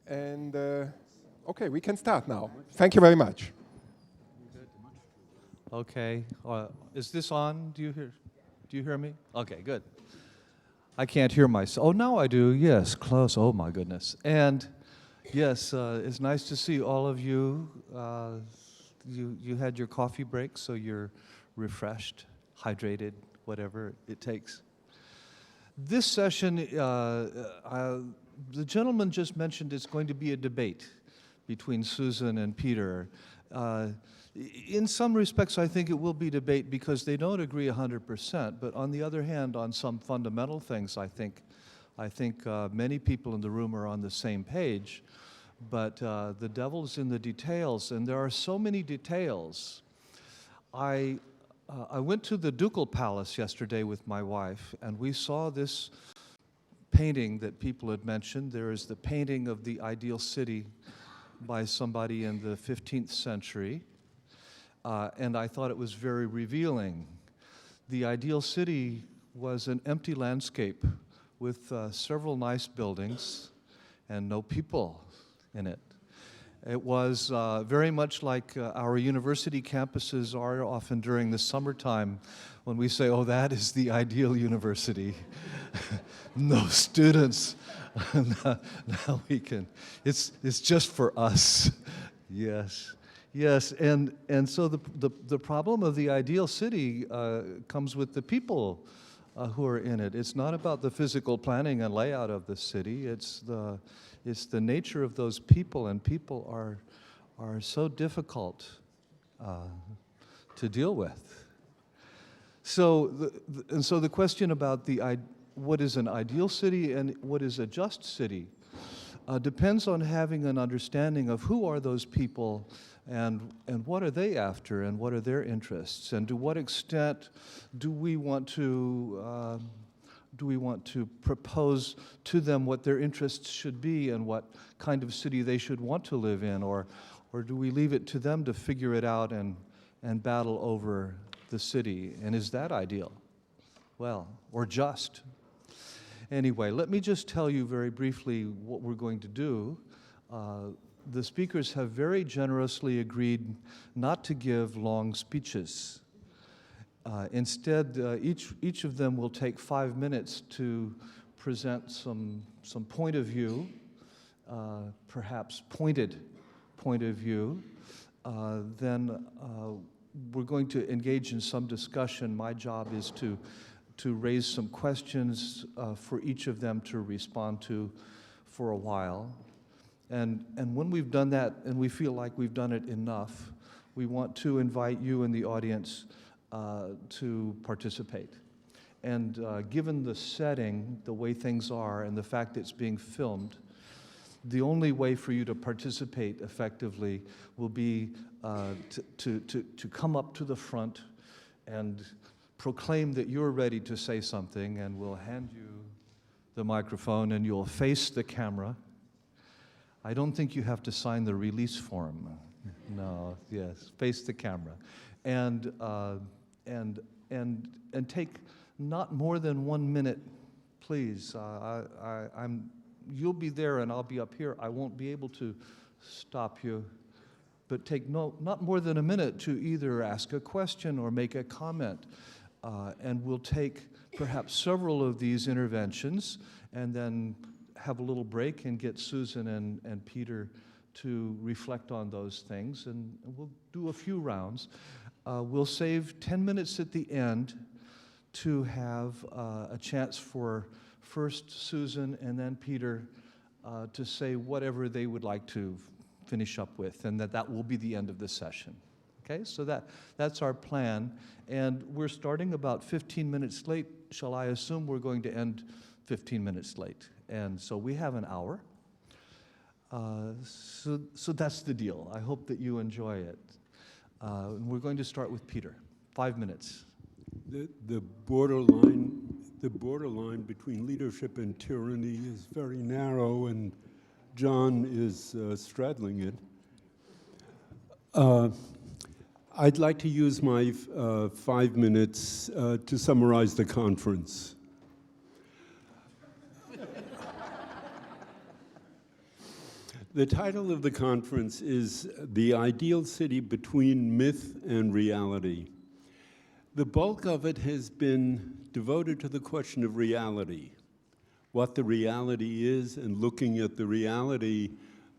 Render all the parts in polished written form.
And okay, we can start now. Thank you very much. Okay, is this on? Do you hear me? Okay, good. I can't hear myself. Oh, now I do. Yes, close. Oh my goodness. And yes, it's nice to see all of you. You had your coffee break, so you're refreshed, hydrated, whatever it takes. This session, the gentleman just mentioned it's going to be a debate between Susan and Peter. In some respects, I think it will be debate because they don't agree 100%, but on the other hand, on some fundamental things, I think many people in the room are on the same page, but the devil's in the details, and there are so many details. I went to the Ducal Palace yesterday with my wife, and we saw this painting that people had mentioned. There is the painting of the ideal city by somebody in the 15th century, and I thought it was very revealing. The ideal city was an empty landscape with several nice buildings and no people in it. It was very much like our university campuses are often during the summertime when we say, oh, that is the ideal university. No students. Now we can, it's just for us. Yes, and so the problem of the ideal city comes with the people who are in it. It's not about the physical planning and layout of the city, it's the nature of those people, and people are so difficult to deal with. So the question about what is an ideal city and what is a just city depends on having an understanding of who are those people and what are they after and what are their interests, and to what extent do we want to propose to them what their interests should be and what kind of city they should want to live in, or do we leave it to them to figure it out and battle over the city? And is that ideal? Well, or just? Anyway, let me just tell you very briefly what we're going to do. The speakers have very generously agreed not to give long speeches. Instead, each of them will take 5 minutes to present some point of view, perhaps pointed point of view. Then we're going to engage in some discussion. My job is to raise some questions for each of them to respond to for a while. And when we've done that and we feel like we've done it enough, we want to invite you in the audience to participate. And given the setting, the way things are, and the fact it's being filmed, the only way for you to participate effectively will be to come up to the front and proclaim that you're ready to say something, and we'll hand you the microphone and you'll face the camera. I don't think you have to sign the release form. No, yes, face the camera. And take not more than 1 minute, please. You'll be there and I'll be up here. I won't be able to stop you. But take not more than a minute to either ask a question or make a comment. And we'll take perhaps several of these interventions and then have a little break and get Susan and Peter to reflect on those things. And we'll do a few rounds. We'll save 10 minutes at the end to have a chance for first Susan and then Peter to say whatever they would like to finish up with, and that will be the end of the session. Okay, so that's our plan, and we're starting about 15 minutes late. Shall I assume we're going to end 15 minutes late? And so we have an hour. So that's the deal. I hope that you enjoy it. We're going to start with Peter. 5 minutes. The borderline between leadership and tyranny is very narrow, and John is straddling it. I'd like to use my 5 minutes to summarize the conference. The title of the conference is The Ideal City Between Myth and Reality. The bulk of it has been devoted to the question of reality, what the reality is, and looking at the reality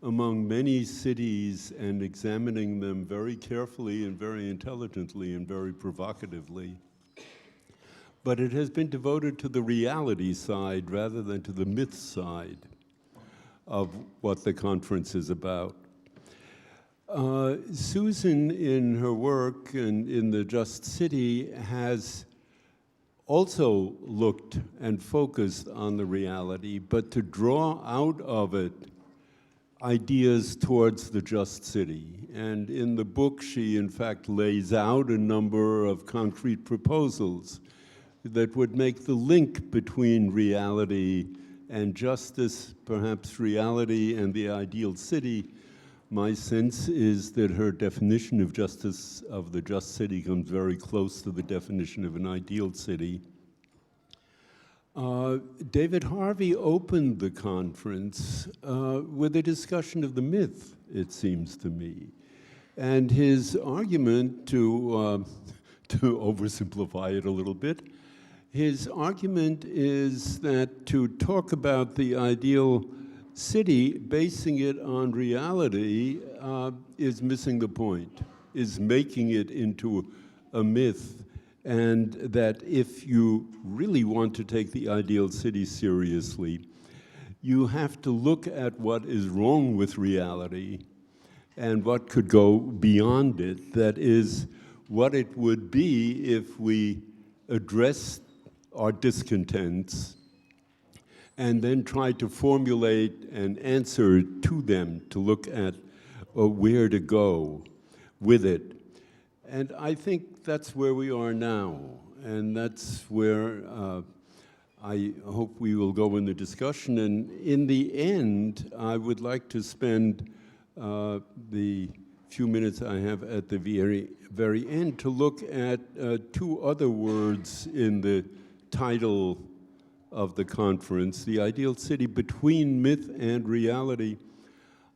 among many cities and examining them very carefully and very intelligently and very provocatively. But it has been devoted to the reality side rather than to the myth side of what the conference is about. Susan, in her work and in the Just City, has also looked and focused on the reality, but to draw out of it ideas towards the Just City. And in the book, she in fact lays out a number of concrete proposals that would make the link between reality and justice, perhaps reality and the ideal city. My sense is that her definition of justice, of the Just City, comes very close to the definition of an ideal city. David Harvey opened the conference with a discussion of the myth, it seems to me. And his argument, to oversimplify it a little bit, his argument is that to talk about the ideal city, basing it on reality, is missing the point, is making it into a myth, and that if you really want to take the ideal city seriously, you have to look at what is wrong with reality and what could go beyond it. That is, what it would be if we addressed our discontents and then try to formulate an answer to them, to look at where to go with it. And I think that's where we are now, and that's where I hope we will go in the discussion. And in the end, I would like to spend the few minutes I have at the very end to look at two other words in the title of the conference, The Ideal City Between Myth and Reality.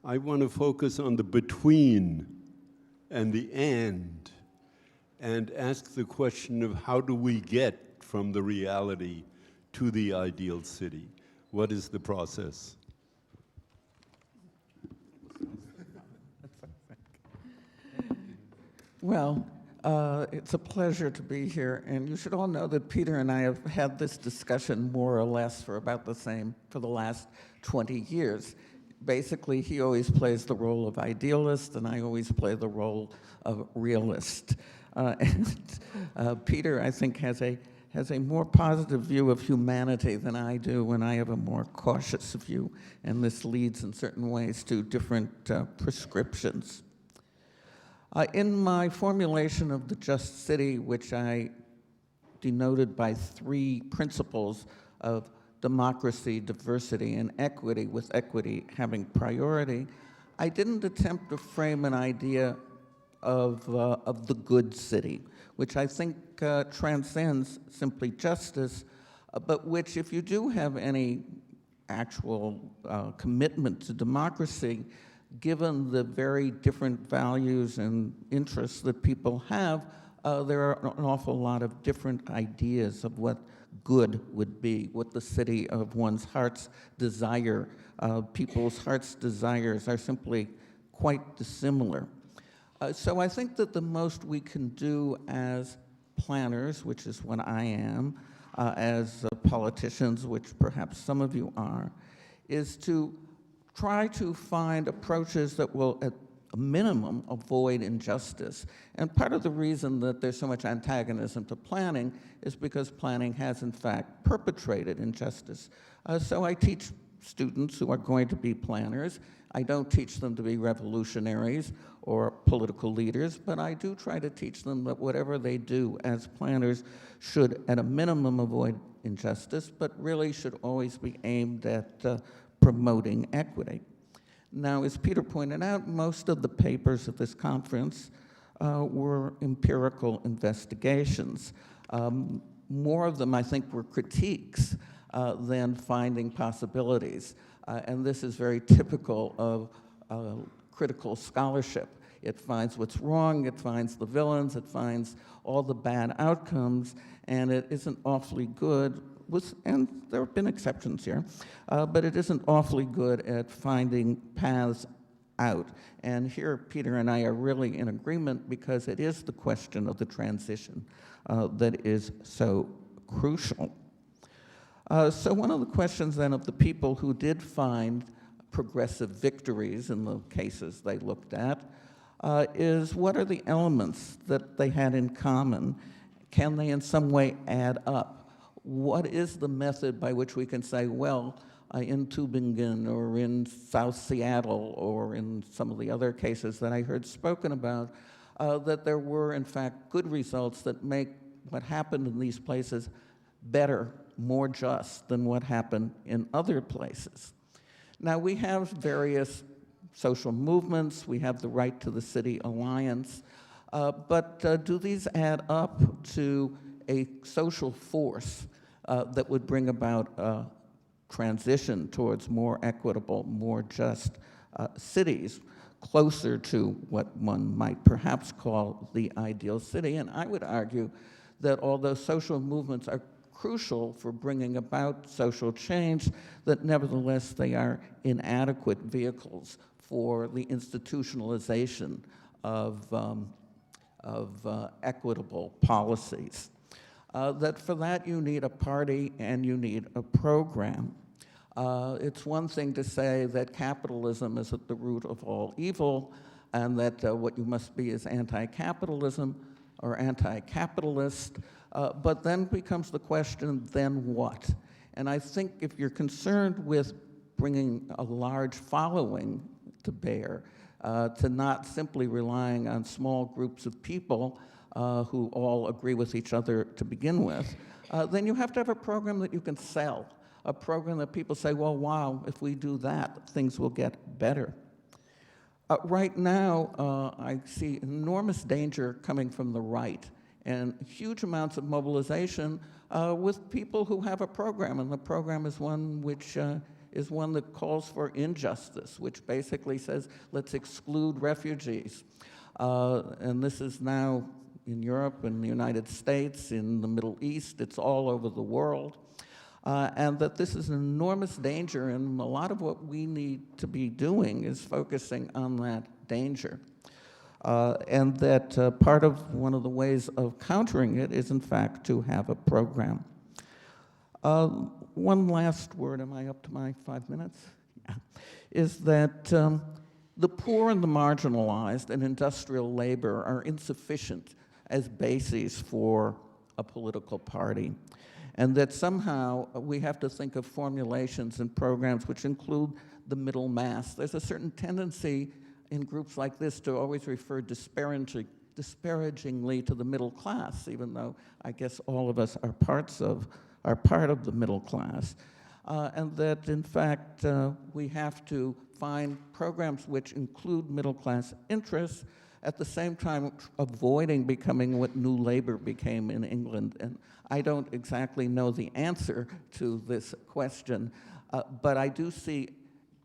I want to focus on the between and the and ask the question of how do we get from the reality to the ideal city? What is the process? Well, it's a pleasure to be here, and you should all know that Peter and I have had this discussion more or less for the last 20 years. Basically, he always plays the role of idealist, and I always play the role of realist. Peter, I think, has a more positive view of humanity than I do, and I have a more cautious view, and this leads in certain ways to different prescriptions. In my formulation of the Just City, which I denoted by 3 principles of democracy, diversity, and equity, with equity having priority, I didn't attempt to frame an idea of the good city, which I think transcends simply justice, but which, if you do have any actual commitment to democracy, given the very different values and interests that people have, there are an awful lot of different ideas of what good would be, what the city of one's heart's desire. People's heart's desires are simply quite dissimilar. So I think that the most we can do as planners, which is what I am, as politicians, which perhaps some of you are, is to try to find approaches that will, at a minimum, avoid injustice. And part of the reason that there's so much antagonism to planning is because planning has, in fact, perpetrated injustice. So I teach students who are going to be planners. I don't teach them to be revolutionaries or political leaders, but I do try to teach them that whatever they do as planners should, at a minimum, avoid injustice, but really should always be aimed at promoting equity. Now, as Peter pointed out, most of the papers at this conference were empirical investigations. More of them, I think, were critiques than finding possibilities. And this is very typical of critical scholarship. It finds what's wrong, it finds the villains, it finds all the bad outcomes, and it isn't awfully good, and there have been exceptions here, but it isn't awfully good at finding paths out. And here, Peter and I are really in agreement because it is the question of the transition that is so crucial. So one of the questions then of the people who did find progressive victories in the cases they looked at is what are the elements that they had in common? Can they in some way add up? What is the method by which we can say, well, in Tübingen or in South Seattle or in some of the other cases that I heard spoken about, that there were in fact good results that make what happened in these places better, more just than what happened in other places. Now we have various social movements, we have the Right to the City Alliance, but do these add up to a social force that would bring about a transition towards more equitable, more just cities, closer to what one might perhaps call the ideal city? And I would argue that although social movements are crucial for bringing about social change, that nevertheless they are inadequate vehicles for the institutionalization of equitable policies. That for that you need a party and you need a program. It's one thing to say that capitalism is at the root of all evil and that what you must be is anti-capitalism or anti-capitalist, but then becomes the question, then what? And I think if you're concerned with bringing a large following to bear, to not simply relying on small groups of people who all agree with each other to begin with, then you have to have a program that you can sell, a program that people say, well, wow, if we do that, things will get better. Right now, I see enormous danger coming from the right and huge amounts of mobilization with people who have a program, and the program is one which is one that calls for injustice, which basically says, let's exclude refugees. And this is now in Europe, in the United States, in the Middle East, it's all over the world. And that this is an enormous danger, and a lot of what we need to be doing is focusing on that danger. And that part of one of the ways of countering it is, in fact, to have a program. One last word, am I up to my 5 minutes? Yeah. Is that the poor and the marginalized and industrial labor are insufficient as bases for a political party. And that somehow we have to think of formulations and programs which include the middle mass. There's a certain tendency in groups like this to always refer disparagingly to the middle class, even though I guess all of us are part of the middle class. And that in fact we have to find programs which include middle class interests, at the same time avoiding becoming what New Labour became in England. And I don't exactly know the answer to this question, but I do see,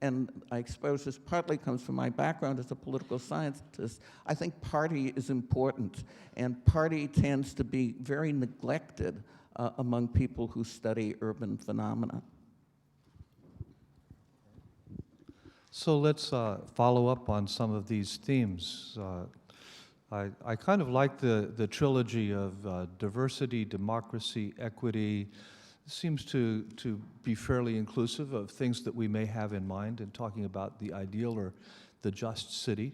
and I suppose this partly comes from my background as a political scientist, I think party is important, and party tends to be very neglected among people who study urban phenomena. So let's follow up on some of these themes. I kind of like the trilogy of diversity, democracy, equity. It seems to be fairly inclusive of things that we may have in mind in talking about the ideal or the just city.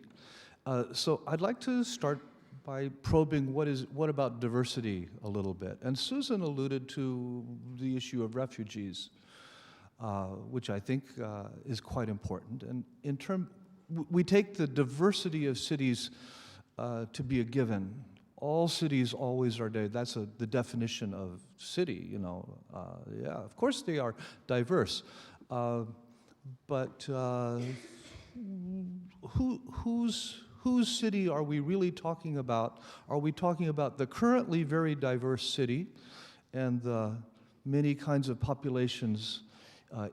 So I'd like to start by probing what about diversity a little bit. And Susan alluded to the issue of refugees, which I think is quite important. And we take the diversity of cities to be a given. All cities always are there. That's the definition of city, you know. Yeah, of course they are diverse. But whose city are we really talking about? Are we talking about the currently very diverse city and the many kinds of populations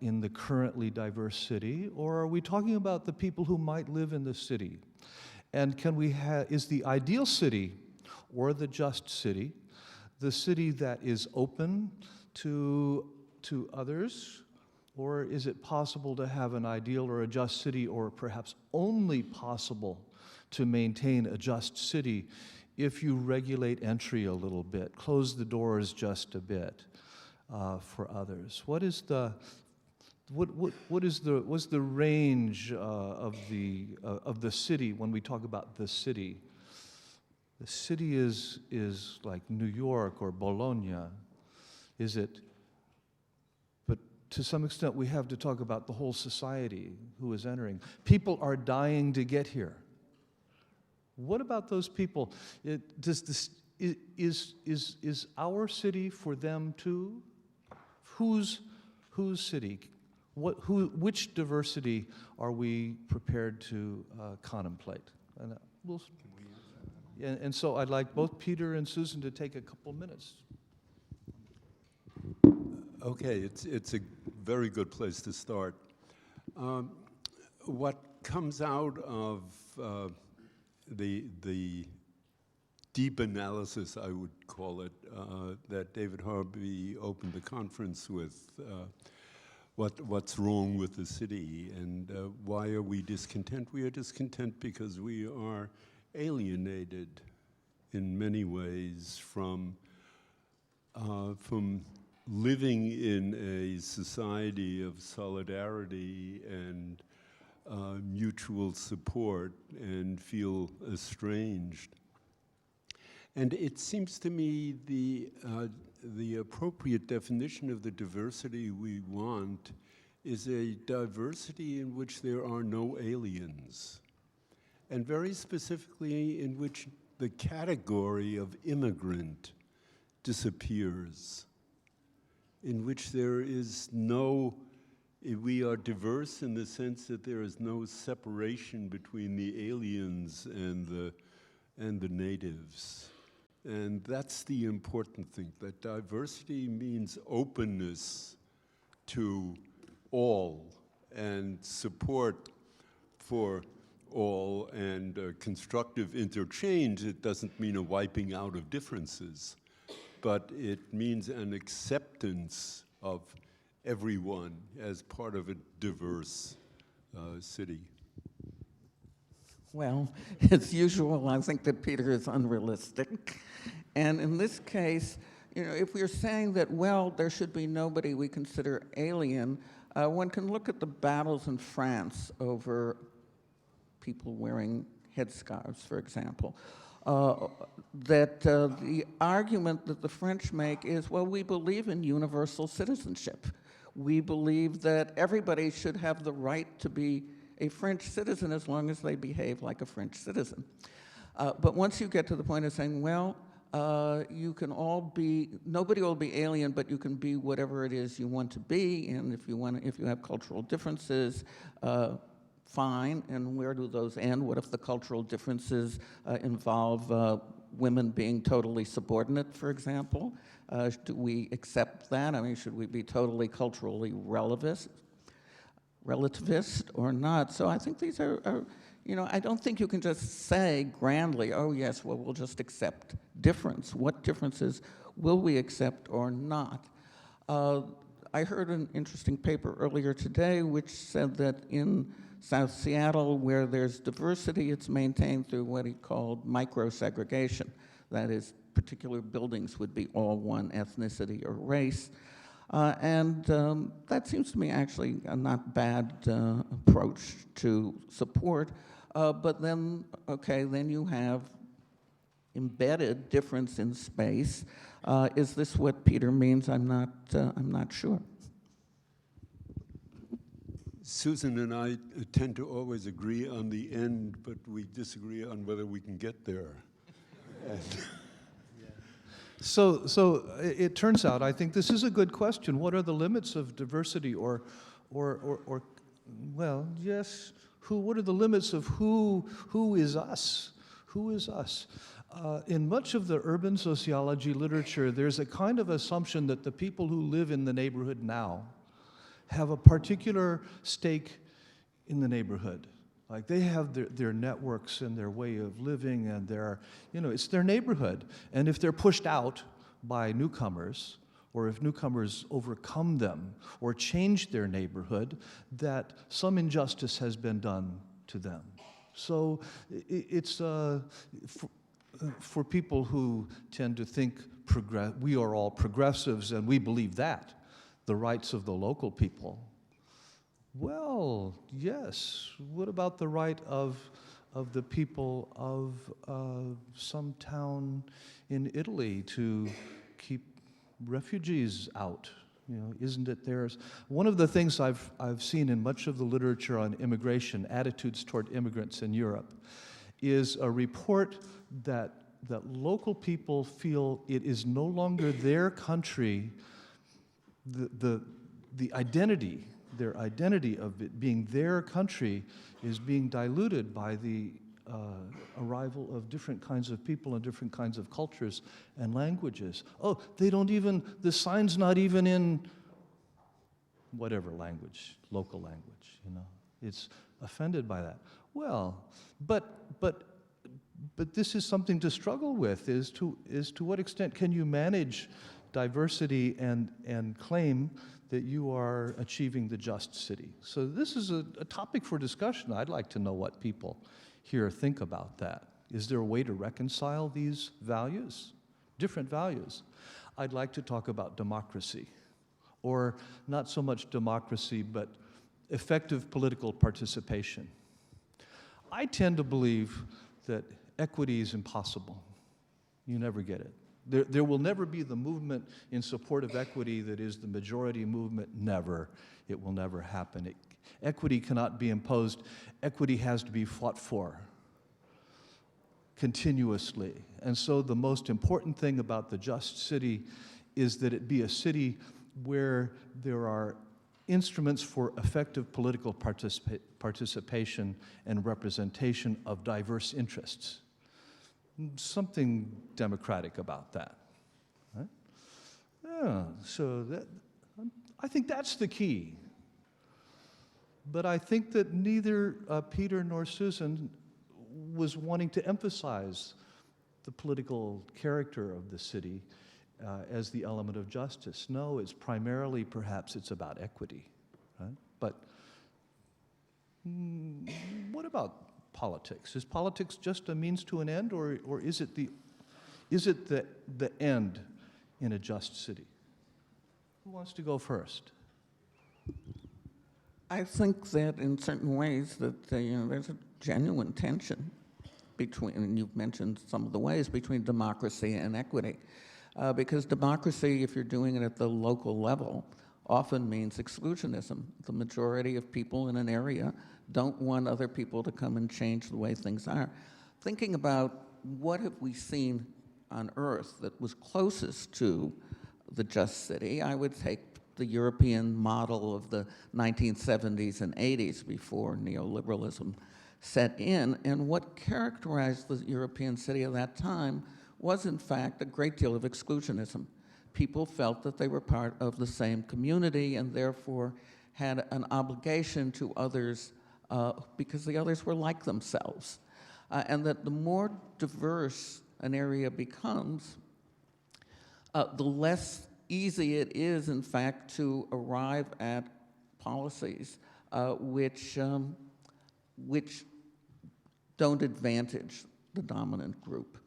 in the currently diverse city, or are we talking about the people who might live in the city? And is the ideal city, or the just city, the city that is open to others, or is it possible to have an ideal or a just city, or perhaps only possible to maintain a just city if you regulate entry a little bit, close the doors just a bit for others? What's the range of the city when we talk about the city? The city is like New York or Bologna, is it? But to some extent, we have to talk about the whole society who is entering. People are dying to get here. What about those people? Is our city for them too? Whose city? Which diversity are we prepared to contemplate? And and so I'd like both Peter and Susan to take a couple minutes. Okay, it's a very good place to start. What comes out of the deep analysis, I would call it, that David Harvey opened the conference with, what's wrong with the city and why are we discontent? We are discontent because we are alienated in many ways from living in a society of solidarity and mutual support, and feel estranged. And it seems to me the appropriate definition of the diversity we want is a diversity in which there are no aliens, and very specifically in which the category of immigrant disappears, in which there is no, we are diverse in the sense that there is no separation between the aliens and the natives. And that's the important thing, that diversity means openness to all and support for all and constructive interchange. It doesn't mean a wiping out of differences, but it means an acceptance of everyone as part of a diverse city. Well, as usual, I think that Peter is unrealistic. And in this case, if we're saying that, well, there should be nobody we consider alien, one can look at the battles in France over people wearing headscarves, for example. That the argument that the French make is, well, we believe in universal citizenship. We believe that everybody should have the right to be a French citizen as long as they behave like a French citizen. But once you get to the point of saying, well, you can all be, nobody will be alien, but you can be whatever it is you want to be, and if you have cultural differences, fine, and where do those end? What if the cultural differences involve women being totally subordinate, for example? Do we accept that? I mean, should we be totally culturally relativist or not? So I think these are I don't think you can just say grandly, oh yes, well, we'll just accept difference. What differences will we accept or not? I heard an interesting paper earlier today which said that in South Seattle, where there's diversity, it's maintained through what he called micro-segregation. That is, particular buildings would be all one ethnicity or race. And that seems to me actually a not bad approach to support. But then, okay, then you have embedded difference in space. Is this what Peter means? I'm not sure. Susan and I tend to always agree on the end, but we disagree on whether we can get there. So it turns out, I think this is a good question. What are the limits of diversity, or well, yes, what are the limits of who is us? Who is us? In much of the urban sociology literature, there's a kind of assumption that the people who live in the neighborhood now have a particular stake in the neighborhood. Like they have their networks and their way of living and it's their neighborhood. And if they're pushed out by newcomers, or if newcomers overcome them or change their neighborhood, that some injustice has been done to them. So it's for people who tend to think we are all progressives and we believe that, the rights of the local people. Well, yes. What about the right of the people of some town in Italy to keep refugees out? Isn't it theirs? One of the things I've seen in much of the literature on immigration, attitudes toward immigrants in Europe, is a report that local people feel it is no longer their country. The identity, their identity of it being their country is being diluted by the arrival of different kinds of people and different kinds of cultures and languages. Oh, the sign's not even in whatever language, local language, It's offended by that. Well, but this is something to struggle with, is to what extent can you manage diversity and claim that you are achieving the just city. So this is a topic for discussion. I'd like to know what people here think about that. Is there a way to reconcile these values, different values? I'd like to talk about democracy, or not so much democracy, but effective political participation. I tend to believe that equity is impossible. You never get it. There will never be the movement in support of equity that is the majority movement. Never. It will never happen. Equity cannot be imposed. Equity has to be fought for continuously. And so the most important thing about the just city is that it be a city where there are instruments for effective political participation and representation of diverse interests. Something democratic about that. Right? Yeah, so I think that's the key. But I think that neither Peter nor Susan was wanting to emphasize the political character of the city as the element of justice. No, it's primarily, perhaps, it's about equity. Right? But what about politics? Is politics just a means to an end, or is it the end in a just city? Who wants to go first? I think that in certain ways that there's a genuine tension between, and you've mentioned some of the ways, between democracy and equity. Because democracy, if you're doing it at the local level, often means exclusionism. The majority of people in an area don't want other people to come and change the way things are. Thinking about what have we seen on Earth that was closest to the just city, I would take the European model of the 1970s and 80s before neoliberalism set in, and what characterized the European city of that time was in fact a great deal of exclusionism. People felt that they were part of the same community and therefore had an obligation to others because the others were like themselves. And that the more diverse an area becomes, the less easy it is, in fact, to arrive at policies which don't advantage the dominant group.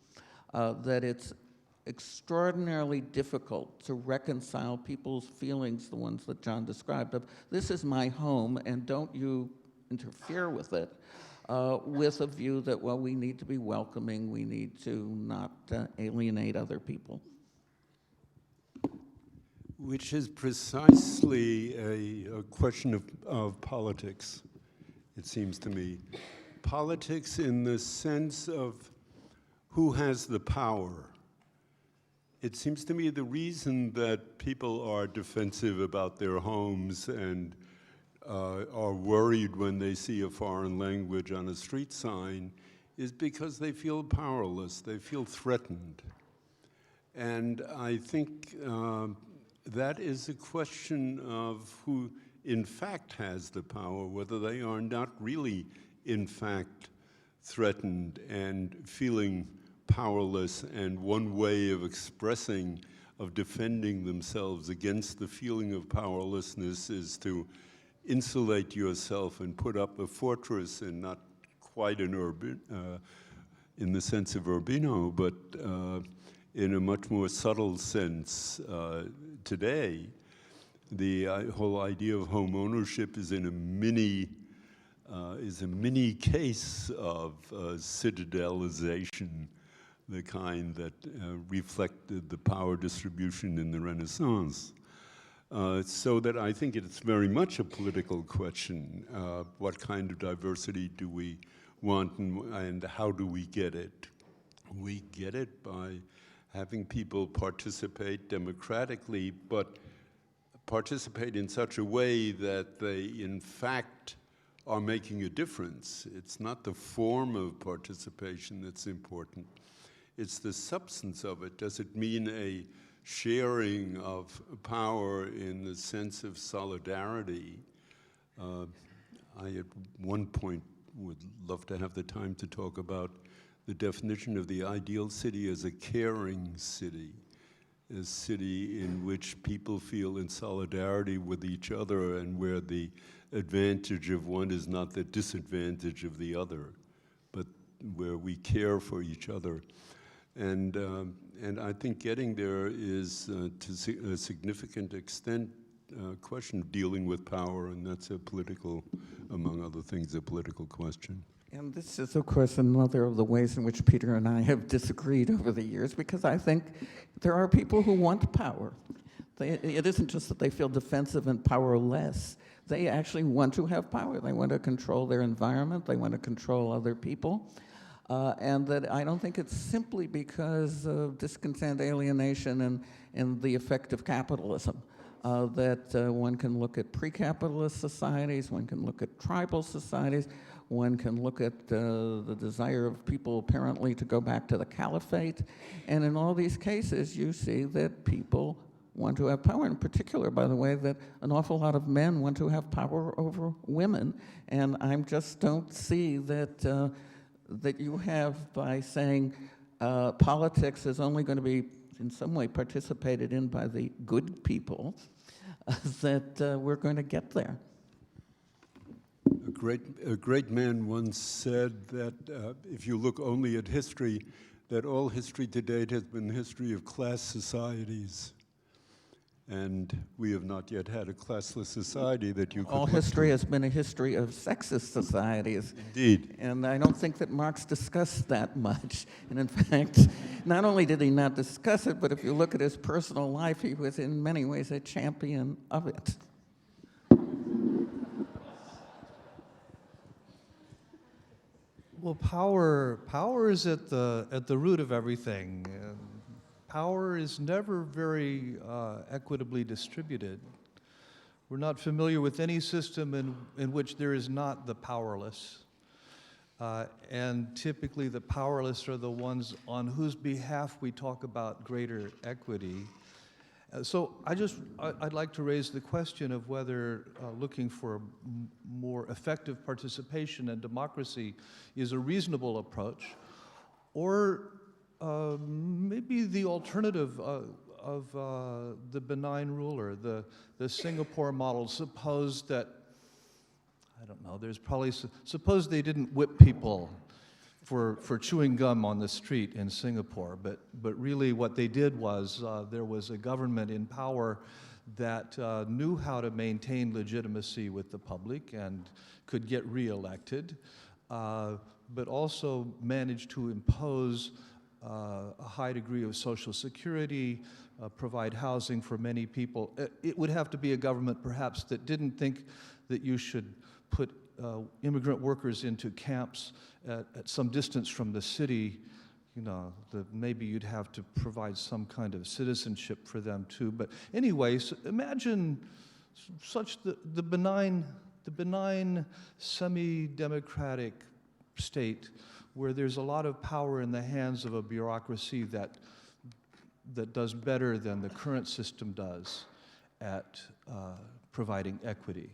That it's extraordinarily difficult to reconcile people's feelings, the ones that John described, of this is my home and don't you interfere with it, with a view that, well, we need to be welcoming, we need to not alienate other people. Which is precisely a question of politics, it seems to me. Politics in the sense of who has the power. It seems to me the reason that people are defensive about their homes and are worried when they see a foreign language on a street sign is because they feel powerless, they feel threatened. And I think that is a question of who in fact has the power, whether they are not really in fact threatened and feeling powerless, and one way of expressing, of defending themselves against the feeling of powerlessness is to insulate yourself and put up a fortress, and not quite an in the sense of Urbino, but in a much more subtle sense today. The whole idea of home ownership is in a mini case of citadelization, the kind that reflected the power distribution in the Renaissance. So that I think it's very much a political question. What kind of diversity do we want, and how do we get it? We get it by having people participate democratically, but participate in such a way that they, in fact, are making a difference. It's not the form of participation that's important. It's the substance of it. Does it mean a sharing of power in the sense of solidarity? I, at one point, would love to have the time to talk about the definition of the ideal city as a caring city, a city in which people feel in solidarity with each other, and where the advantage of one is not the disadvantage of the other, but where we care for each other. And I think getting there is, to a significant extent, a question of dealing with power, and that's a political, among other things, a political question. And this is, of course, another of the ways in which Peter and I have disagreed over the years, because I think there are people who want power. It isn't just that they feel defensive and powerless. They actually want to have power. They want to control their environment. They want to control other people. And that I don't think it's simply because of discontent, alienation, and the effect of capitalism. That one can look at pre-capitalist societies, one can look at tribal societies, one can look at the desire of people apparently to go back to the caliphate. And in all these cases, you see that people want to have power. In particular, by the way, that an awful lot of men want to have power over women. And I just don't see that that you have, by saying politics is only going to be in some way participated in by the good people, that we're going to get there. A great man once said that if you look only at history, that all history to date has been the history of class societies. And we have not yet had a classless society that you could All look history to. has been a history of sexist societies. Indeed. And I don't think that Marx discussed that much. And in fact, not only did he not discuss it, but if you look at his personal life, he was in many ways a champion of it. Well, power is at the root of everything. Power is never very equitably distributed. We're not familiar with any system in which there is not the powerless. And typically the powerless are the ones on whose behalf we talk about greater equity. So I'd like to raise the question of whether looking for more effective participation and democracy is a reasonable approach, or maybe the alternative of the benign ruler, the Singapore model. Suppose that, I don't know, there's probably, suppose they didn't whip people for chewing gum on the street in Singapore, but really what they did was there was a government in power that knew how to maintain legitimacy with the public and could get reelected, but also managed to impose a high degree of social security, provide housing for many people. It would have to be a government perhaps that didn't think that you should put immigrant workers into camps at some distance from the city. You know, maybe you'd have to provide some kind of citizenship for them too. But anyway, so imagine such the benign semi-democratic state where there's a lot of power in the hands of a bureaucracy that does better than the current system does at providing equity.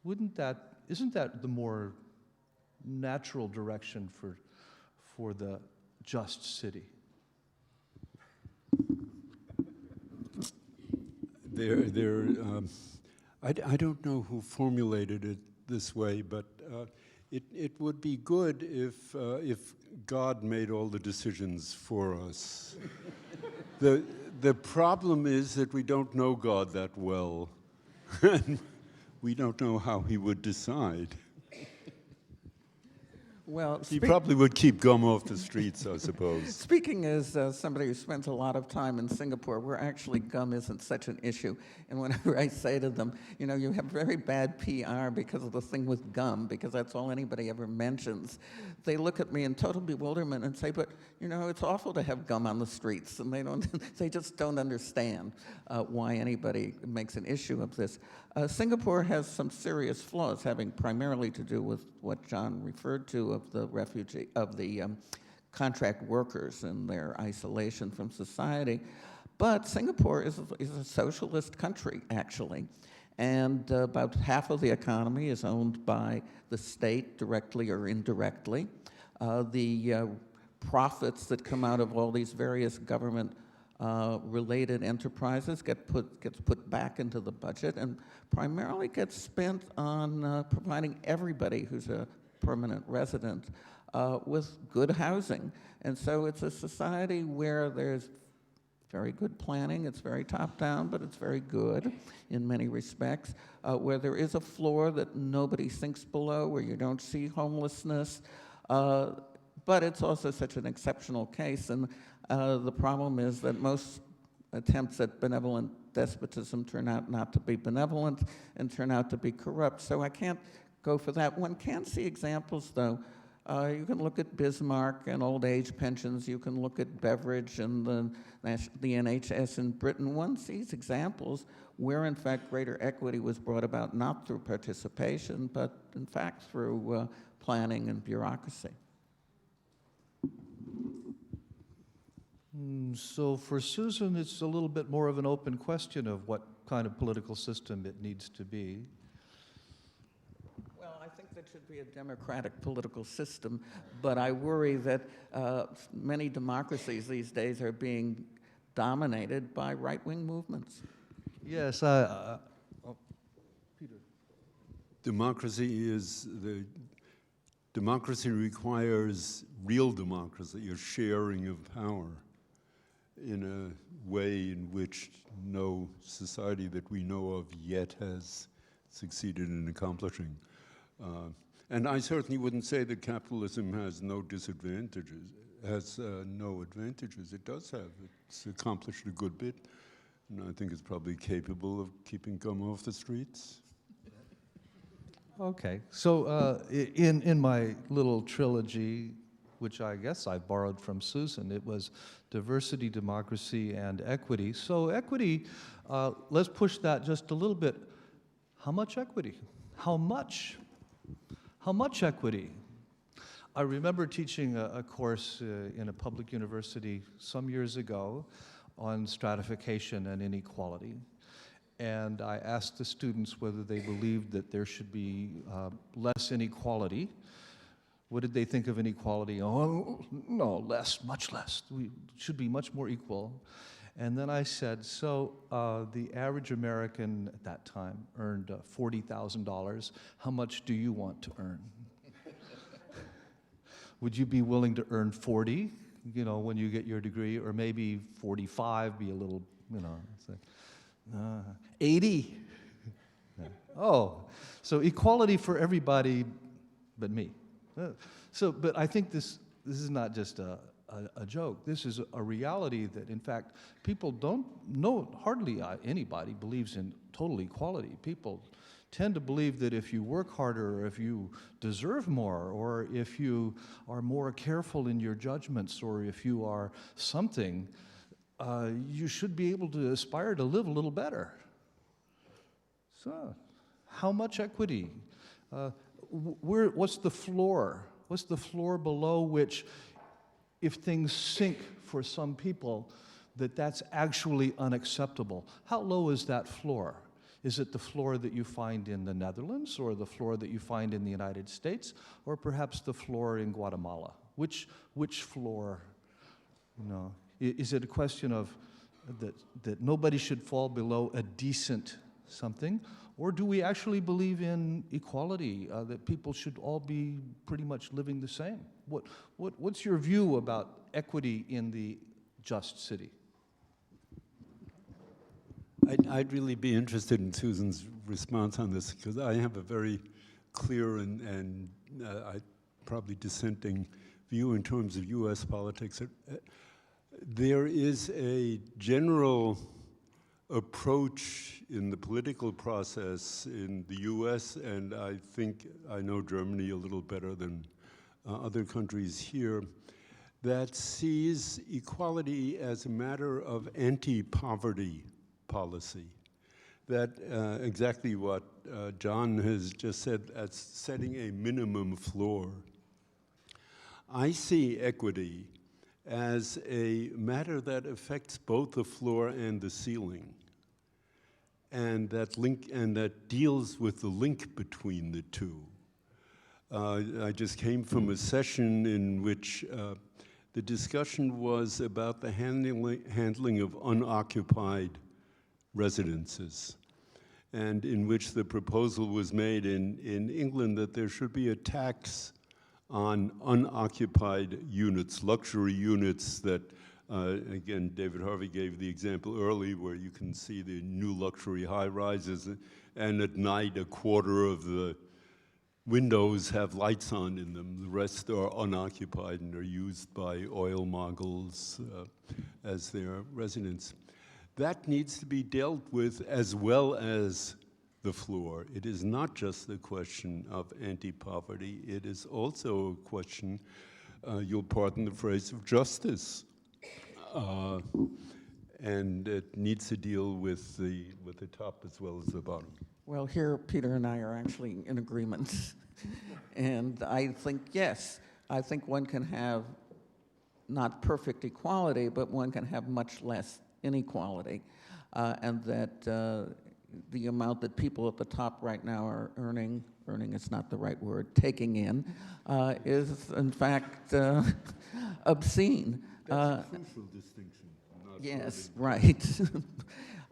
Isn't that the more natural direction for the just city? I don't know who formulated it this way, but it would be good if God made all the decisions for us. The problem is that we don't know God that well, and we don't know how he would decide. Well, He probably would keep gum off the streets, I suppose. speaking as somebody who spends a lot of time in Singapore, where actually gum isn't such an issue, and whenever I say to them, you know, you have very bad PR because of the thing with gum, because that's all anybody ever mentions, they look at me in total bewilderment and say, but, you know, it's awful to have gum on the streets, and they just don't understand why anybody makes an issue of this. Singapore has some serious flaws, having primarily to do with what John referred to of the contract workers and their isolation from society. But Singapore is a socialist country, actually, and about half of the economy is owned by the state, directly or indirectly. The profits that come out of all these various government related enterprises gets put back into the budget and primarily gets spent on providing everybody who's a permanent resident with good housing. And so it's a society where there's very good planning. It's very top-down, but it's very good in many respects, where there is a floor that nobody sinks below, where you don't see homelessness. But it's also such an exceptional case, and the problem is that most attempts at benevolent despotism turn out not to be benevolent and turn out to be corrupt. So I can't go for that. One can see examples, though. You can look at Bismarck and old age pensions. You can look at Beveridge and the NHS in Britain. One sees examples where, in fact, greater equity was brought about not through participation, but, in fact, through planning and bureaucracy. So for Susan, it's a little bit more of an open question of what kind of political system it needs to be. Well, I think there should be a democratic political system, but I worry that many democracies these days are being dominated by right-wing movements. Yes, Peter. Democracy requires real democracy, a sharing of power, in a way in which no society that we know of yet has succeeded in accomplishing. And I certainly wouldn't say that capitalism has no disadvantages, has no advantages. It does have. It's accomplished a good bit, and I think it's probably capable of keeping gum off the streets. Okay, so in my little trilogy, which I guess I borrowed from Susan, it was diversity, democracy, and equity. So equity, let's push that just a little bit. How much equity? How much? How much equity? I remember teaching a course in a public university some years ago on stratification and inequality. And I asked the students whether they believed that there should be less inequality. What did they think of inequality? Oh, no, less, much less. We should be much more equal. And then I said, so the average American at that time earned $40,000. How much do you want to earn? Would you be willing to earn 40, you know, when you get your degree, or maybe 45, be a little, you know, it's like, 80. Oh, so equality for everybody but me. But I think this is not just a joke. This is a reality that, in fact, people don't know, hardly anybody believes in total equality. People tend to believe that if you work harder, or if you deserve more, or if you are more careful in your judgments, or if you are something, you should be able to aspire to live a little better. So, how much equity? What's the floor? What's the floor below which, if things sink for some people, that's actually unacceptable? How low is that floor? Is it the floor that you find in the Netherlands, or the floor that you find in the United States, or perhaps the floor in Guatemala? Which floor? Is it a question of that nobody should fall below a decent something, or do we actually believe in equality, that people should all be pretty much living the same? What's your view about equity in the just city? I'd really be interested in Susan's response on this, because I have a very clear and probably dissenting view in terms of U.S. politics. There is a general approach in the political process in the U.S., and I think I know Germany a little better than other countries here, that sees equality as a matter of anti-poverty policy. That exactly what John has just said, as setting a minimum floor. I see equity as a matter that affects both the floor and the ceiling, and that deals with the link between the two. I just came from a session in which the discussion was about the handling of unoccupied residences, and in which the proposal was made in England that there should be a tax on unoccupied units, luxury units that, again, David Harvey gave the example early where you can see the new luxury high-rises, and at night a quarter of the windows have lights on in them. The rest are unoccupied and are used by oil moguls as their residence. That needs to be dealt with as well as the floor. It is not just the question of anti-poverty, it is also a question, you'll pardon the phrase, of justice. And it needs to deal with the top as well as the bottom. Well, here Peter and I are actually in agreement. And I think, yes, I think one can have not perfect equality, but one can have much less inequality. And that the amount that people at the top right now are earning is not the right word, taking in, is in fact obscene. That's a crucial distinction. Yes, right.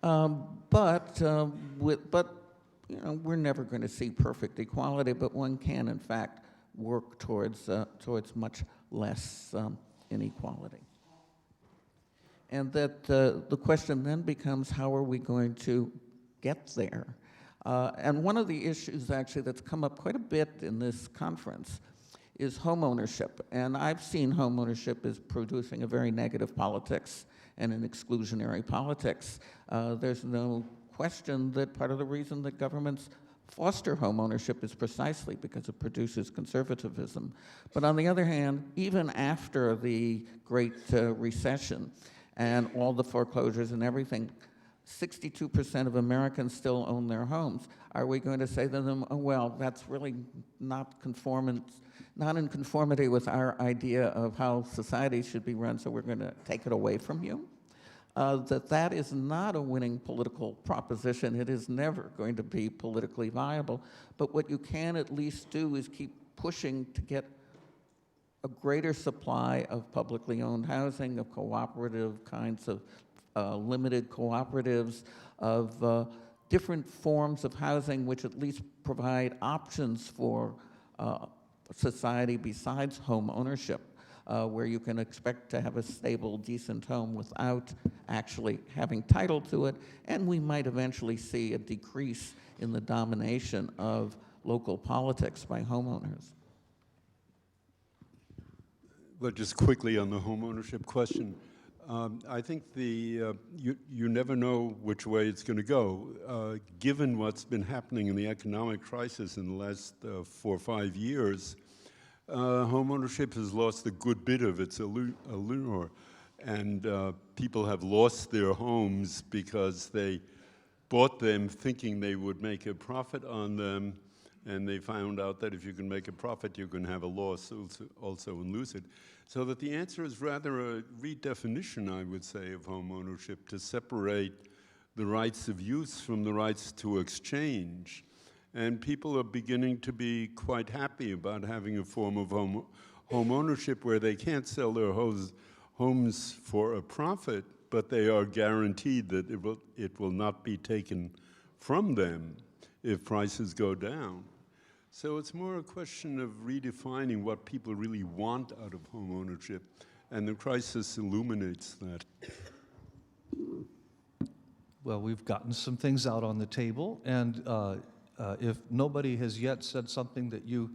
But we're never going to see perfect equality, but one can, in fact, work towards much less inequality. And that the question then becomes, how are we going to get there? And one of the issues, actually, that's come up quite a bit in this conference is home ownership. And I've seen home ownership as producing a very negative politics and an exclusionary politics. There's no question that part of the reason that governments foster home ownership is precisely because it produces conservatism. But on the other hand, even after the Great Recession and all the foreclosures and everything, 62% of Americans still own their homes. Are we going to say to them, oh, well, that's really not in conformity with our idea of how society should be run, so we're going to take it away from you? That is not a winning political proposition. It is never going to be politically viable. But what you can at least do is keep pushing to get a greater supply of publicly owned housing, of cooperative kinds of limited cooperatives, of different forms of housing which at least provide options for society besides home ownership, where you can expect to have a stable, decent home without actually having title to it, and we might eventually see a decrease in the domination of local politics by homeowners. But just quickly on the home ownership question, I think you never know which way it's going to go. Given what's been happening in the economic crisis in the last 4 or 5 years, home ownership has lost a good bit of its allure, and people have lost their homes because they bought them thinking they would make a profit on them, and they found out that if you can make a profit, you can have a loss also and lose it. So that the answer is rather a redefinition, I would say, of home ownership, to separate the rights of use from the rights to exchange. And people are beginning to be quite happy about having a form of home ownership where they can't sell their homes for a profit, but they are guaranteed that it will not be taken from them if prices go down. So it's more a question of redefining what people really want out of home ownership, and the crisis illuminates that. Well, we've gotten some things out on the table, and if nobody has yet said something that you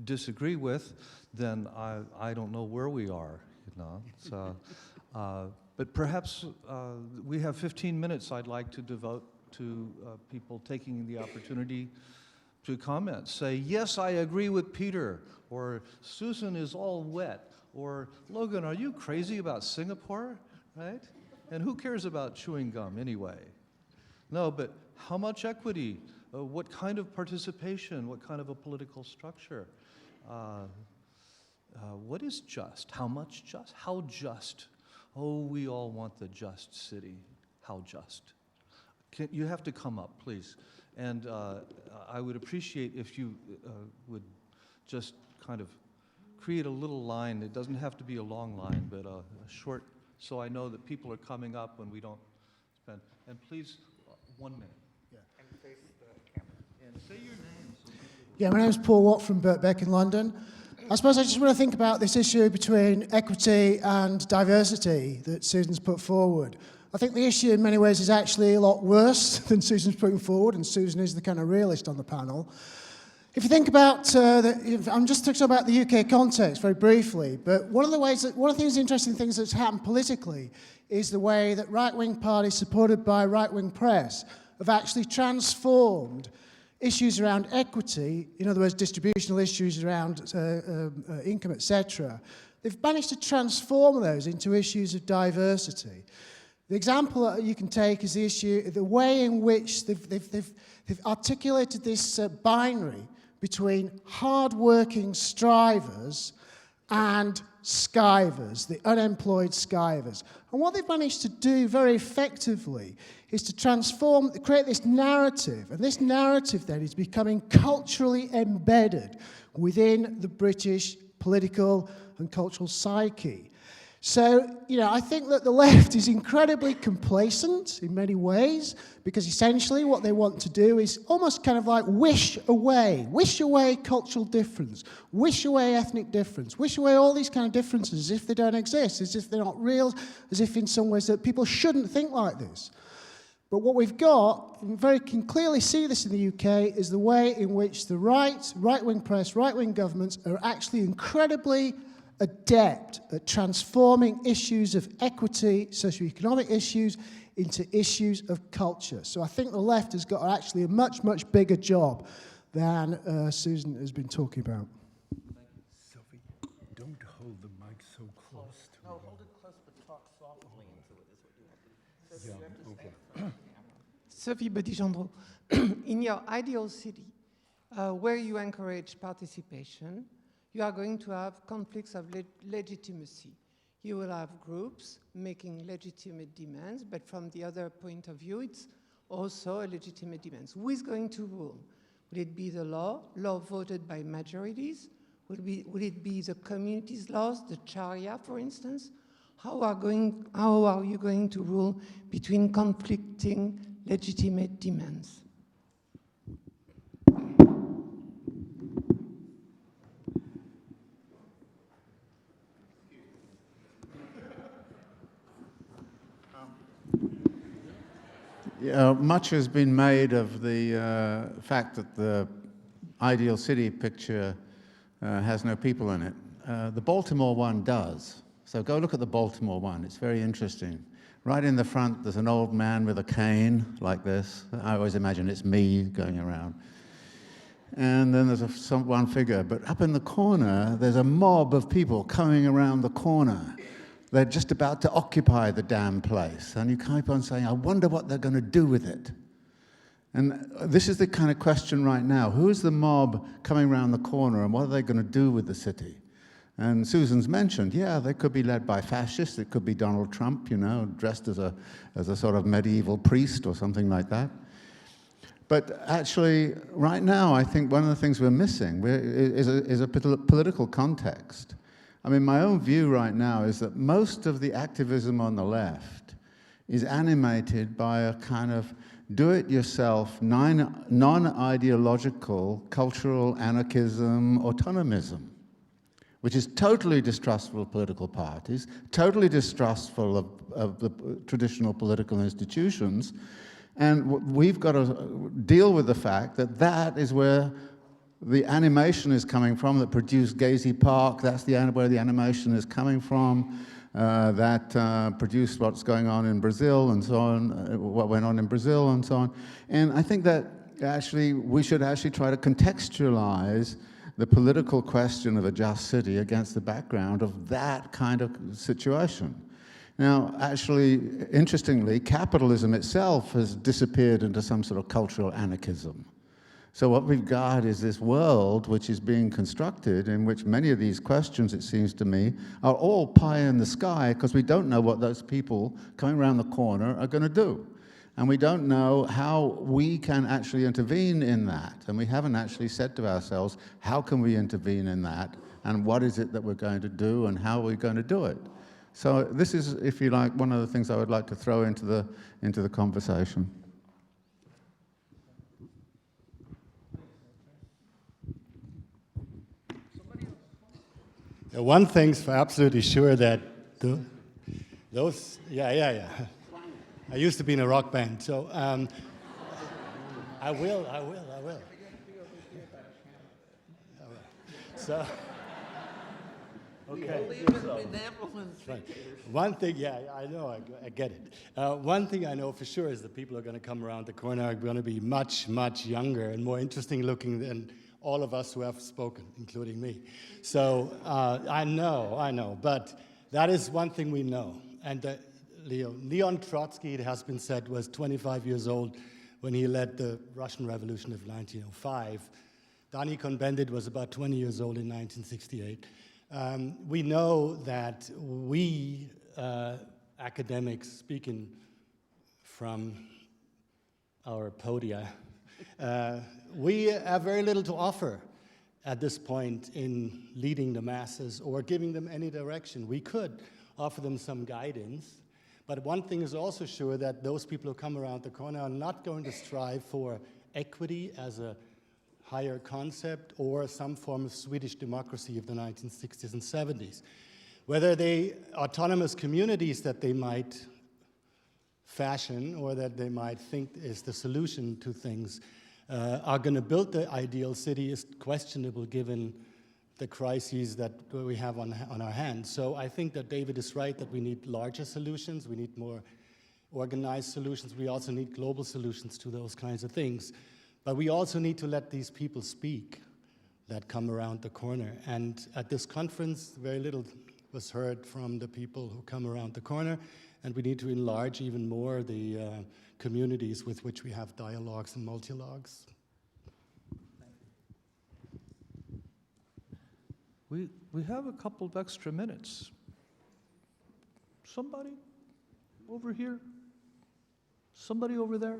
disagree with, then I don't know where we are, you know. So, but perhaps we have 15 minutes I'd like to devote to people taking the opportunity to comment. Say, yes, I agree with Peter, or Susan is all wet, or Logan, are you crazy about Singapore, right? And who cares about chewing gum anyway? No, but how much equity? What kind of participation? What kind of a political structure? What is just? How much just? How just? Oh, we all want the just city. How just? You have to come up, please. And I would appreciate if you would just kind of create a little line. It doesn't have to be a long line, but a short, so I know that people are coming up when we don't spend. And please, 1 minute. Yeah. And face the camera. And say your name. So Yeah, my name's Paul Watt from Birkbeck in London. I suppose I just want to think about this issue between equity and diversity that Susan's put forward. I think the issue in many ways is actually a lot worse than Susan's putting forward, and Susan is the kind of realist on the panel. If you think about, I'm just talking about the UK context very briefly, but one of the interesting things that's happened politically is the way that right-wing parties supported by right-wing press have actually transformed issues around equity, in other words, distributional issues around income, etc. They've managed to transform those into issues of diversity. The example that you can take is the way in which they've articulated this binary between hard-working strivers and skivers, the unemployed skivers. And what they've managed to do very effectively is to create this narrative, and this narrative then is becoming culturally embedded within the British political and cultural psyche. So, I think that the left is incredibly complacent in many ways, because essentially what they want to do is almost kind of like wish away cultural difference, wish away ethnic difference, wish away all these kind of differences as if they don't exist, as if they're not real, as if in some ways that people shouldn't think like this. But what we've got, and very can clearly see this in the UK, is the way in which the right-wing press, right-wing governments are actually incredibly adept at transforming issues of equity, socioeconomic issues, into issues of culture. So I think the left has got actually a much, much bigger job than Susan has been talking about. Sophie, don't hold the mic so close to No, hold it close, but talk softly into it is what you want to do. Yeah, okay. Sophie Bedigendreau, in your ideal city, where you encourage participation, you are going to have conflicts of legitimacy. You will have groups making legitimate demands, but from the other point of view, it's also a legitimate demand. Who is going to rule? Will it be the law voted by majorities? Will it be the community's laws, the Sharia, for instance? How are you going to rule between conflicting legitimate demands? Much has been made of the fact that the ideal city picture has no people in it. The Baltimore one does. So go look at the Baltimore one. It's very interesting. Right in the front, there's an old man with a cane like this. I always imagine it's me going around. And then there's one figure. But up in the corner, there's a mob of people coming around the corner. They're just about to occupy the damn place. And you keep on saying, I wonder what they're going to do with it. And this is the kind of question right now. Who is the mob coming around the corner, and what are they going to do with the city? And Susan's mentioned, yeah, they could be led by fascists. It could be Donald Trump, you know, dressed as a sort of medieval priest or something like that. But actually, right now, I think one of the things we're missing is a political context. I mean, my own view right now is that most of the activism on the left is animated by a kind of do-it-yourself, non-ideological cultural anarchism, autonomism, which is totally distrustful of political parties, totally distrustful of the traditional political institutions. And we've got to deal with the fact that that is where the animation is coming from that produced Gezi Park. That's where the animation is coming from. That produced what's going on in Brazil and so on, what went on in Brazil and so on. And I think that actually we should actually try to contextualize the political question of a just city against the background of that kind of situation. Now, actually, interestingly, capitalism itself has disappeared into some sort of cultural anarchism. So what we've got is this world which is being constructed in which many of these questions, it seems to me, are all pie in the sky because we don't know what those people coming around the corner are going to do. And we don't know how we can actually intervene in that. And we haven't actually said to ourselves, how can we intervene in that? And what is it that we're going to do? And how are we going to do it? So this is, if you like, one of the things I would like to throw into the conversation. One thing's for absolutely sure that those, yeah. I used to be in a rock band, so I will. So, okay. Right. One thing, yeah, I know, I get it. One thing I know for sure is the people who are going to come around the corner are going to be much, much younger and more interesting looking than all of us who have spoken, including me. So I know, but that is one thing we know. And Leon Trotsky, it has been said, was 25 years old when he led the Russian Revolution of 1905. Dani Cohn-Bendit was about 20 years old in 1968. We know that we, academics, speaking from our podia, we have very little to offer at this point in leading the masses or giving them any direction. We could offer them some guidance, but one thing is also sure that those people who come around the corner are not going to strive for equity as a higher concept or some form of Swedish democracy of the 1960s and 70s. Whether they autonomous communities that they might fashion or that they might think is the solution to things are going to build the ideal city is questionable given the crises that we have on our hands. So I think that David is right that we need larger solutions, we need more organized solutions, we also need global solutions to those kinds of things. But we also need to let these people speak that come around the corner. And at this conference, very little was heard from the people who come around the corner, and we need to enlarge even more the communities with which we have dialogues and multilogues. We have a couple of extra minutes. Somebody over here? Somebody over there?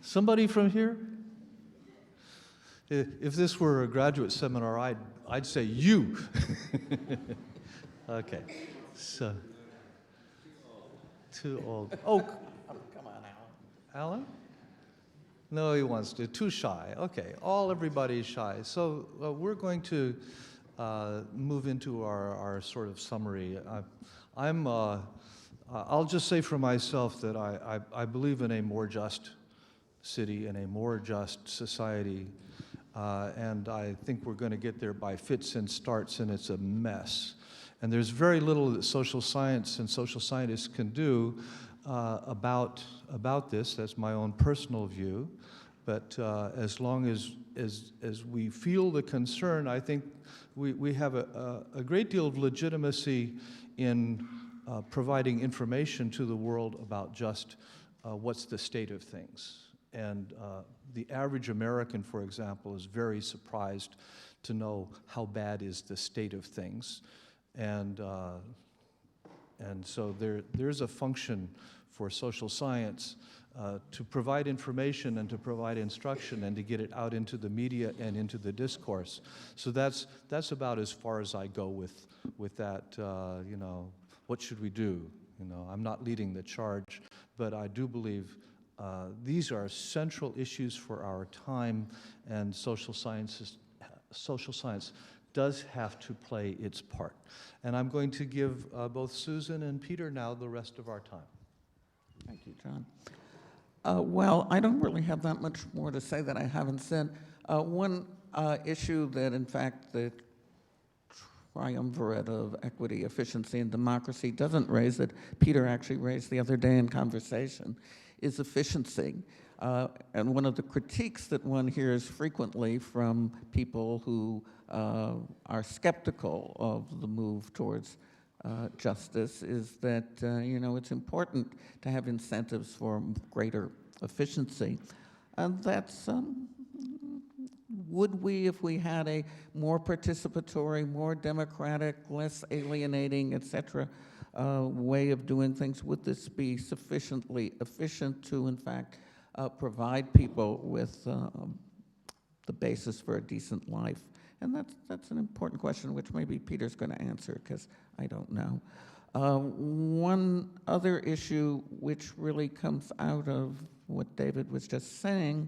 Somebody from here? If this were a graduate seminar, I'd say you. Okay, so too old. Oh, come on, Alan. Alan? No, he wants to. Too shy. Okay, everybody's shy. So we're going to move into our sort of summary. I'll just say for myself that I believe in a more just city and a more just society, and I think we're going to get there by fits and starts, and it's a mess. And there's very little that social science and social scientists can do about this. That's my own personal view. But as long as we feel the concern, I think we have a great deal of legitimacy in providing information to the world about just what's the state of things. And the average American, for example, is very surprised to know how bad is the state of things. And so there's a function for social science to provide information and to provide instruction and to get it out into the media and into the discourse. So that's about as far as I go with that, you know, what should we do? You know, I'm not leading the charge, but I do believe these are central issues for our time, and social science does have to play its part. And I'm going to give both Susan and Peter now the rest of our time. Thank you, John. Well, I don't really have that much more to say that I haven't said. One issue that, in fact, the triumvirate of equity, efficiency, and democracy doesn't raise, that Peter actually raised the other day in conversation, is efficiency. And one of the critiques that one hears frequently from people who are skeptical of the move towards justice is that, you know, it's important to have incentives for greater efficiency. And that's, would we, if we had a more participatory, more democratic, less alienating, et cetera, way of doing things, would this be sufficiently efficient to, in fact, provide people with the basis for a decent life? And that's an important question, which maybe Peter's going to answer, because I don't know. One other issue which really comes out of what David was just saying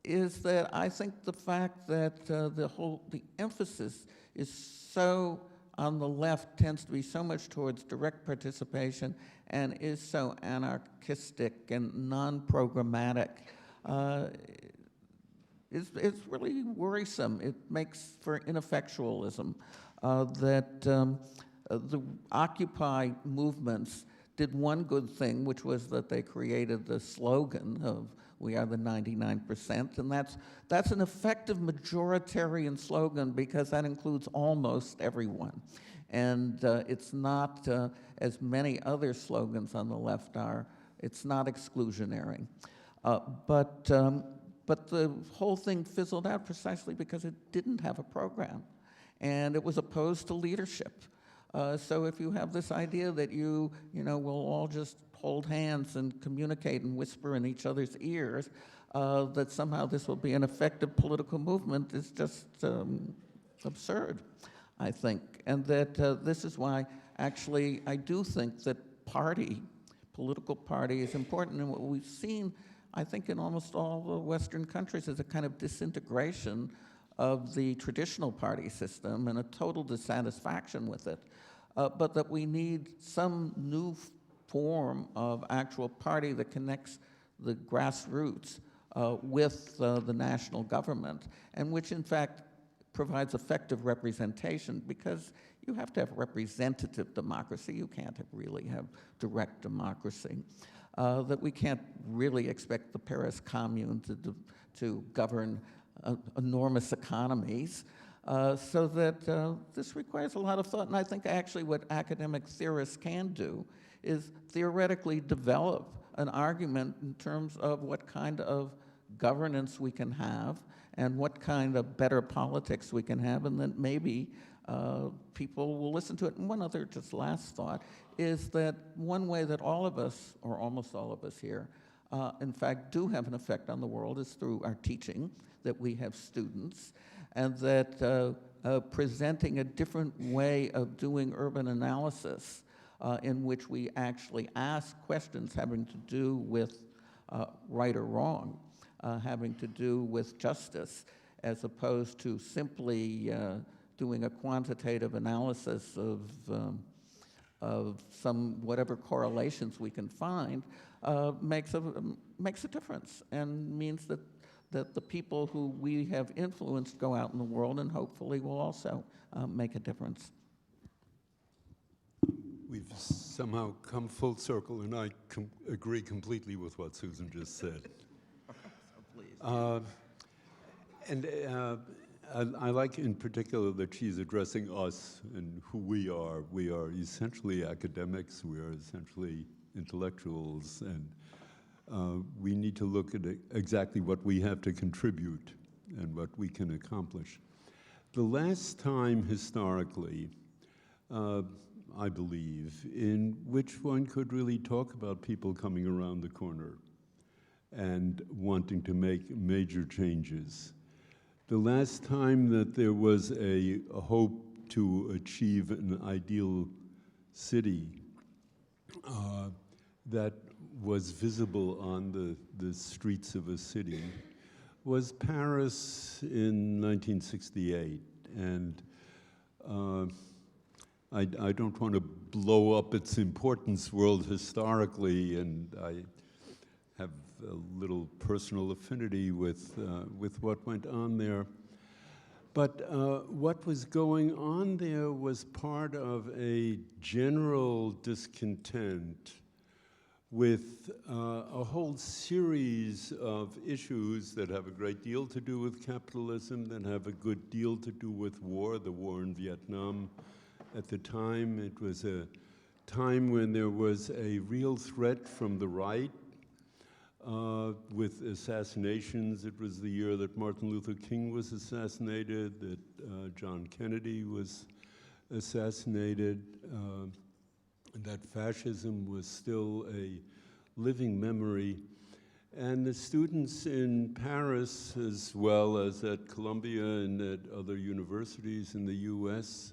is that I think the fact that the emphasis is so on the left tends to be so much towards direct participation and is so anarchistic and non-programmatic. It's really worrisome. It makes for ineffectualism that the Occupy movements did one good thing, which was that they created the slogan of "We are the 99%," and that's an effective majoritarian slogan because that includes almost everyone. And it's not, as many other slogans on the left are, it's not exclusionary. But the whole thing fizzled out precisely because it didn't have a program, and it was opposed to leadership. So if you have this idea that you know, we'll all just hold hands and communicate and whisper in each other's ears, that somehow this will be an effective political movement is just absurd, I think. And that this is why, actually, I do think that political party is important. And what we've seen, I think, in almost all the Western countries is a kind of disintegration of the traditional party system and a total dissatisfaction with it. But that we need some new form of actual party that connects the grassroots with the national government, and which in fact provides effective representation, because you have to have representative democracy. You can't really have direct democracy. That we can't really expect the Paris Commune to govern enormous economies. So that this requires a lot of thought. And I think actually what academic theorists can do is theoretically develop an argument in terms of what kind of governance we can have and what kind of better politics we can have, and then maybe people will listen to it. And one other just last thought is that one way that all of us, or almost all of us here, in fact do have an effect on the world is through our teaching, that we have students, and that presenting a different way of doing urban analysis in which we actually ask questions having to do with right or wrong, having to do with justice, as opposed to simply doing a quantitative analysis of some whatever correlations we can find, makes a difference, and means that the people who we have influenced go out in the world and hopefully will also make a difference. We've somehow come full circle, and I agree completely with what Susan just said. I like in particular that she's addressing us and who we are. We are essentially academics, we are essentially intellectuals, and we need to look at exactly what we have to contribute and what we can accomplish. The last time historically, I believe, in which one could really talk about people coming around the corner and wanting to make major changes. The last time that there was a hope to achieve an ideal city that was visible on the streets of a city was Paris in 1968. And I don't want to blow up its importance world historically, and I have a little personal affinity with what went on there. But what was going on there was part of a general discontent with a whole series of issues that have a great deal to do with capitalism, that have a good deal to do with war, the war in Vietnam. At the time, it was a time when there was a real threat from the right with assassinations. It was the year that Martin Luther King was assassinated, that John Kennedy was assassinated, that fascism was still a living memory. And the students in Paris, as well as at Columbia and at other universities in the US,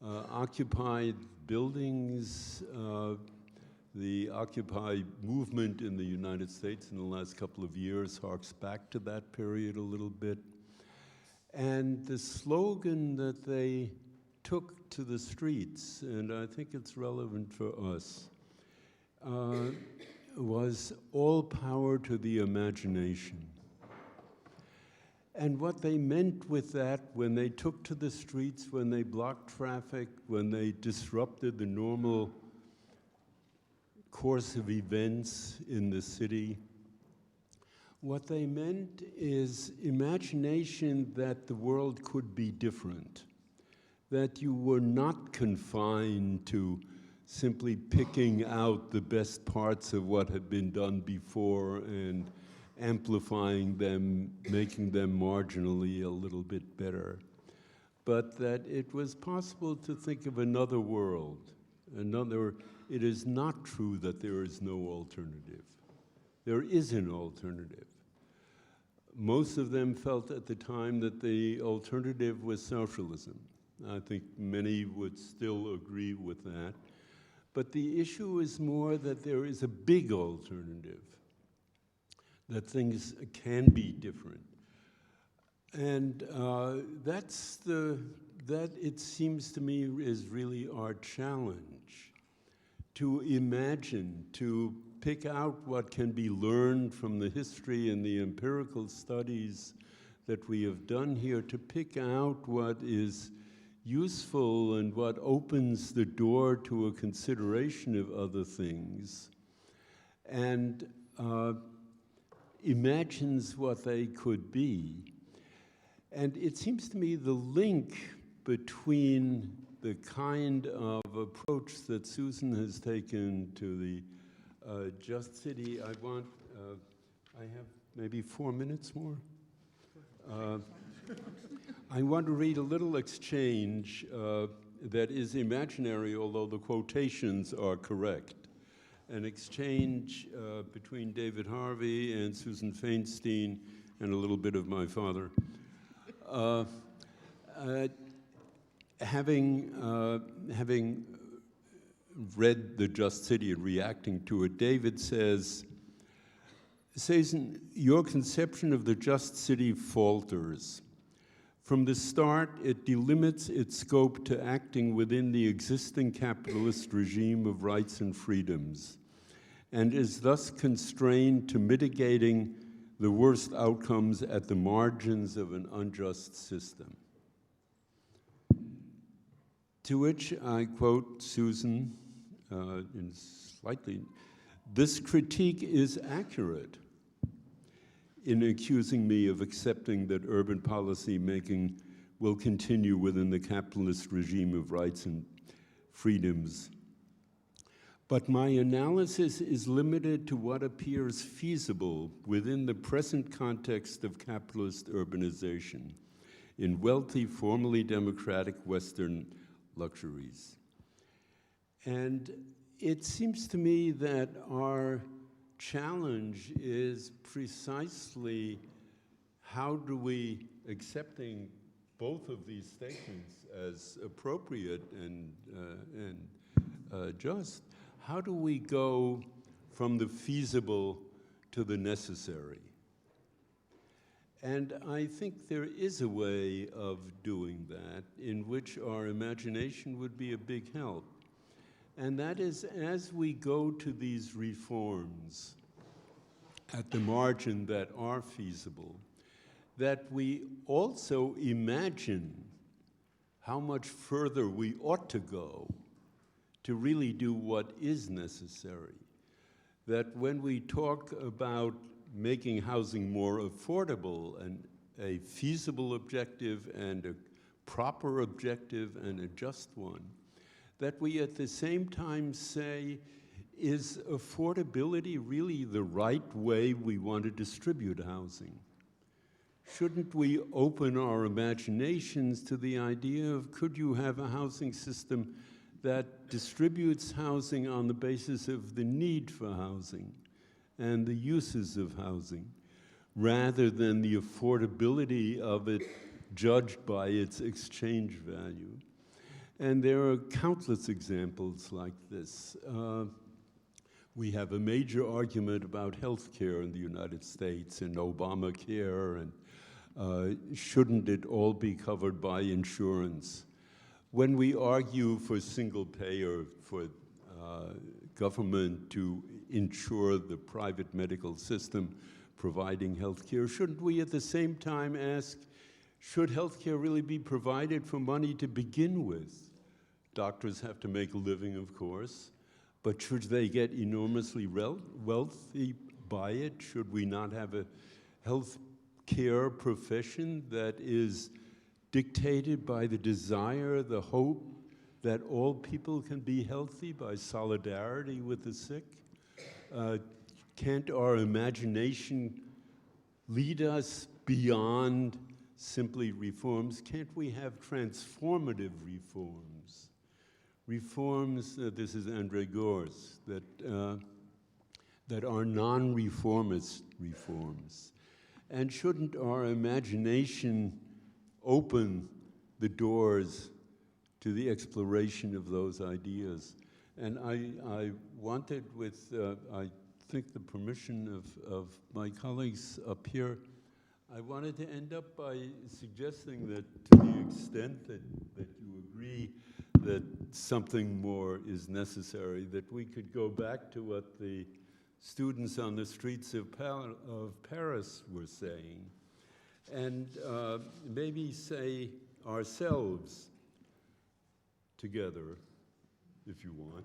occupied buildings. The Occupy movement in the United States in the last couple of years harks back to that period a little bit. And the slogan that they took to the streets, and I think it's relevant for us, was all power to the imagination. And what they meant with that, when they took to the streets, when they blocked traffic, when they disrupted the normal course of events in the city, what they meant is imagination that the world could be different, that you were not confined to simply picking out the best parts of what had been done before and amplifying them, making them marginally a little bit better, but that it was possible to think of another world. It is not true that there is no alternative. There is an alternative. Most of them felt at the time that the alternative was socialism. I think many would still agree with that. But the issue is more that there is a big alternative, that things can be different. And that, it seems to me, is really our challenge, to imagine, to pick out what can be learned from the history and the empirical studies that we have done here, to pick out what is useful and what opens the door to a consideration of other things, and imagines what they could be. And it seems to me the link between the kind of approach that Susan has taken to the Just City, I have maybe 4 minutes more. I want to read a little exchange that is imaginary, although the quotations are correct. An exchange between David Harvey and Susan Fainstein, and a little bit of my father. Having read The Just City and reacting to it, David says, "Susan, your conception of the Just City falters. From the start, it delimits its scope to acting within the existing capitalist regime of rights and freedoms, and is thus constrained to mitigating the worst outcomes at the margins of an unjust system." To which I quote Susan in slightly, "This critique is accurate in accusing me of accepting that urban policy making will continue within the capitalist regime of rights and freedoms. But my analysis is limited to what appears feasible within the present context of capitalist urbanization in wealthy, formally democratic Western luxuries. And it seems to me that our challenge is precisely how do we, accepting both of these statements as appropriate and just, how do we go from the feasible to the necessary? And I think there is a way of doing that in which our imagination would be a big help. And that is, as we go to these reforms at the margin that are feasible, that we also imagine how much further we ought to go to really do what is necessary. That when we talk about making housing more affordable and a feasible objective and a proper objective and a just one, that we at the same time say, is affordability really the right way we want to distribute housing? Shouldn't we open our imaginations to the idea of, could you have a housing system that distributes housing on the basis of the need for housing and the uses of housing, rather than the affordability of it judged by its exchange value? And there are countless examples like this. We have a major argument about health care in the United States and Obamacare, and shouldn't it all be covered by insurance? When we argue for single payer, for government to insure the private medical system providing health care, shouldn't we at the same time ask, should health care really be provided for money to begin with? Doctors have to make a living, of course, but should they get enormously wealthy by it? Should we not have a health care profession that is dictated by the desire, the hope that all people can be healthy by solidarity with the sick? Can't our imagination lead us beyond simply reforms? Can't we have transformative reforms? Reforms, this is Andre Gorz, that are non-reformist reforms. And shouldn't our imagination open the doors to the exploration of those ideas? And I wanted, with, I think, the permission of my colleagues up here, I wanted to end up by suggesting that to the extent that you agree that something more is necessary, that we could go back to what the students on the streets of Paris were saying, and maybe say ourselves together, if you want.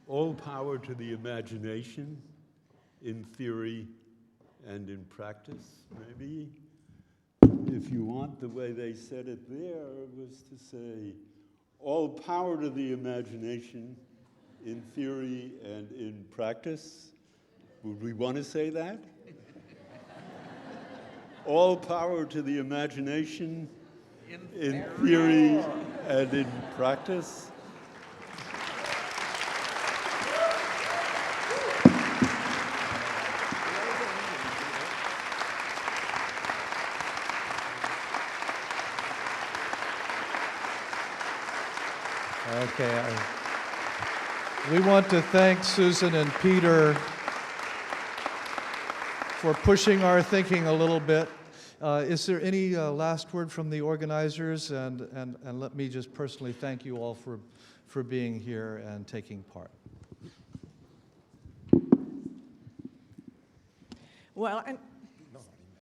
All power to the imagination, in theory and in practice, maybe. If you want, the way they said it there was to say, all power to the imagination, in theory and in practice. Would we want to say that? All power to the imagination, in theory and in practice. Okay, we want to thank Susan and Peter for pushing our thinking a little bit. Is there any last word from the organizers? And let me just personally thank you all for being here and taking part. Well, and